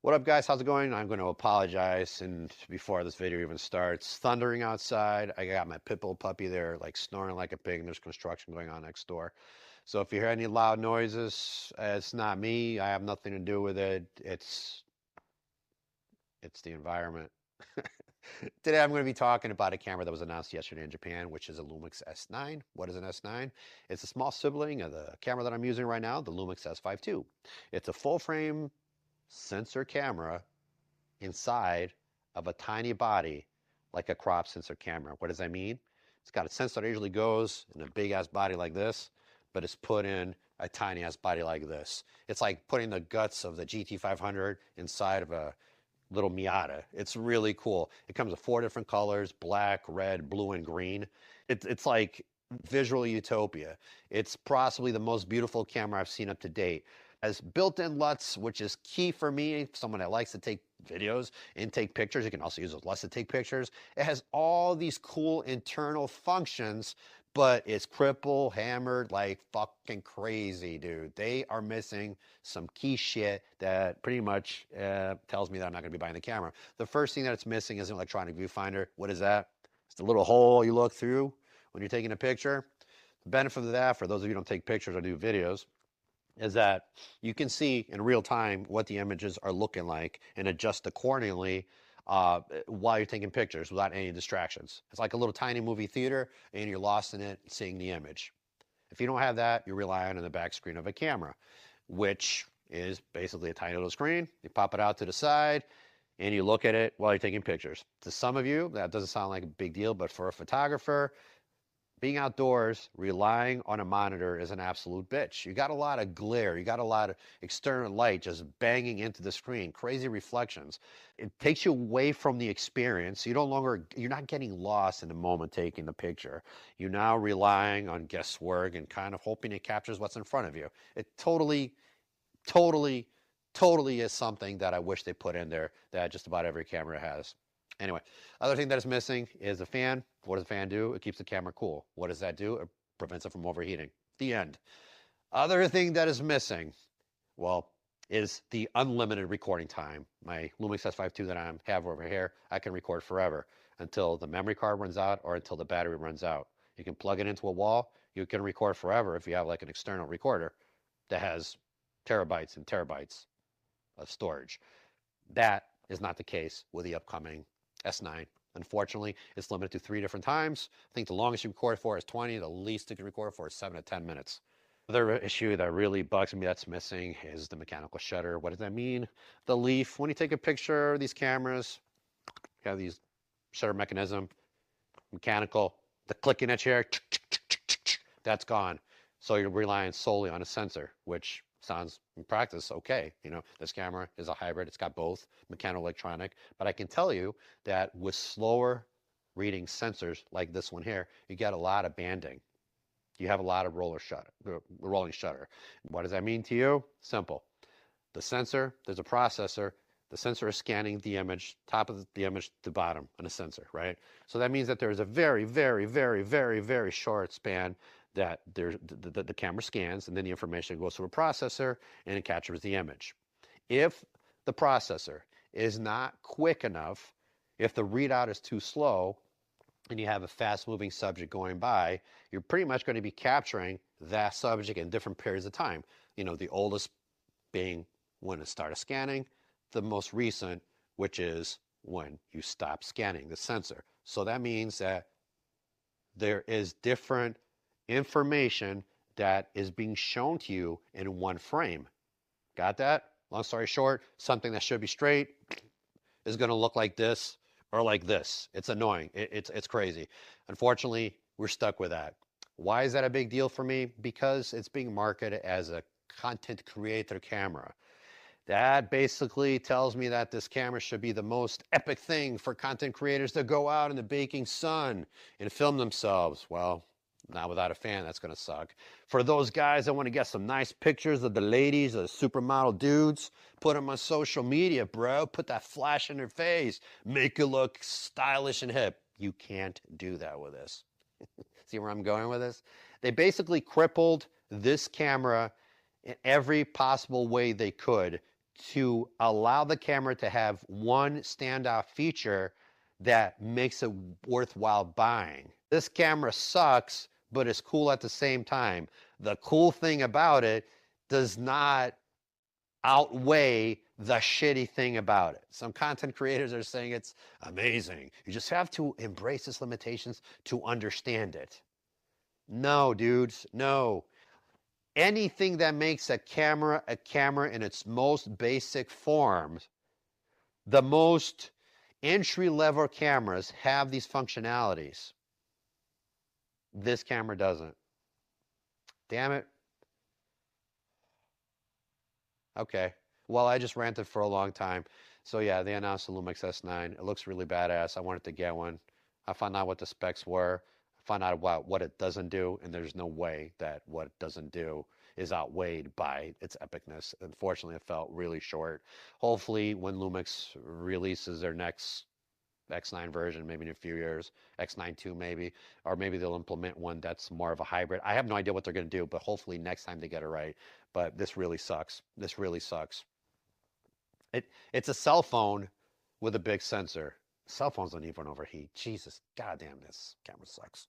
What up, guys? How's it going? I'm going to apologize, and before this video even starts, thundering outside. I got my pit bull puppy there, like snoring like a pig, and there's construction going on next door. So if you hear any loud noises, it's not me. I have nothing to do with it. It's the environment. Today I'm going to be talking about a camera that was announced yesterday in Japan, which is a Lumix S9. What is an S9? It's a small sibling of the camera that I'm using right now, the Lumix S5 II. It's a full frame sensor camera inside of a tiny body like a crop sensor camera. What does that mean? It's got a sensor that usually goes in a big ass body like this, but it's put in a tiny ass body like this. It's like putting the guts of the GT500 inside of a little Miata. It's really cool. It comes with 4 different colors: black, red, blue, and green. It's like visual utopia. It's possibly the most beautiful camera I've seen up to date. Has built-in LUTs, which is key for me, someone that likes to take videos and take pictures. You can also use those LUTs to take pictures. It has all these cool internal functions, but it's crippled, hammered like fucking crazy, dude. They are missing some key shit that pretty much tells me that I'm not going to be buying the camera. The first thing that it's missing is an electronic viewfinder. What is that? It's the little hole you look through when you're taking a picture. The benefit of that, for those of you who don't take pictures or do videos, is that you can see in real time what the images are looking like and adjust accordingly while you're taking pictures without any distractions. It's like a little tiny movie theater, and you're lost in it seeing the image. If you don't have that, you're relying on the back screen of a camera, which is basically a tiny little screen. You pop it out to the side and you look at it while you're taking pictures. To some of you, that doesn't sound like a big deal, but for a photographer, being outdoors, relying on a monitor is an absolute bitch. You got a lot of glare. You got a lot of external light just banging into the screen, crazy reflections. It takes you away from the experience. You're not getting lost in the moment taking the picture. You're now relying on guesswork and kind of hoping it captures what's in front of you. It totally, totally, totally is something that I wish they put in there that just about every camera has. Anyway, other thing that is missing is a fan. What does a fan do? It keeps the camera cool. What does that do? It prevents it from overheating. The end. Other thing that is missing, well, is the unlimited recording time. My Lumix S5 II that I have over here, I can record forever until the memory card runs out or until the battery runs out. You can plug it into a wall. You can record forever if you have like an external recorder that has terabytes and terabytes of storage. That is not the case with the upcoming S9. Unfortunately, it's limited to 3 different times. I think the longest you can record for is 20. The least you can record for is 7 to 10 minutes. Another issue that really bugs me that's missing is the mechanical shutter. What does that mean? The leaf. When you take a picture of these cameras, you have these shutter mechanism, mechanical. The clicking that you hear, that's gone. So you're relying solely on a sensor, which sounds in practice okay. You know, this camera is a hybrid. It's got both mechanical electronic, but I can tell you that with slower reading sensors like this one here, you get a lot of banding. You have a lot of rolling shutter. What does that mean to you? Simple. The sensor, there's a processor. The sensor is scanning the image, top of the image to bottom on a sensor, right? So that means that there's a very, very, very, very, very short span that the camera scans, and then the information goes through a processor and it captures the image. If the processor is not quick enough, if the readout is too slow, and you have a fast-moving subject going by, you're pretty much going to be capturing that subject in different periods of time. You know, the oldest being when it started scanning, the most recent, which is when you stop scanning the sensor. So that means that there is different information that is being shown to you in one frame. Got that? Long story short, something that should be straight is going to look like this or like this. It's annoying. It's crazy. Unfortunately, we're stuck with that. Why is that a big deal for me? Because it's being marketed as a content creator camera. That basically tells me that this camera should be the most epic thing for content creators to go out in the baking sun and film themselves. Well, not without a fan, that's going to suck. For those guys that want to get some nice pictures of the ladies, the supermodel dudes, put them on social media, bro. Put that flash in their face. Make it look stylish and hip. You can't do that with this. See where I'm going with this? They basically crippled this camera in every possible way they could to allow the camera to have one standout feature that makes it worthwhile buying. This camera sucks, but it's cool at the same time. The cool thing about it does not outweigh the shitty thing about it. Some content creators are saying it's amazing. You just have to embrace its limitations to understand it. No, dudes, no. Anything that makes a camera in its most basic forms, the most entry-level cameras have these functionalities. This camera doesn't. Damn it. Okay. Well, I just ranted for a long time. So yeah, they announced the Lumix S9. It looks really badass. I wanted to get one. I found out what the specs were. I found out what it doesn't do, and there's no way that what it doesn't do is outweighed by its epicness. Unfortunately, it felt really short. Hopefully, when Lumix releases their next X9 version, maybe in a few years, X9 2 maybe, or maybe they'll implement one that's more of a hybrid. I have no idea what they're going to do, but hopefully next time they get it right. But this really sucks. This really sucks. It's a cell phone with a big sensor. Cell phones don't even overheat. Jesus, goddamn, this camera sucks.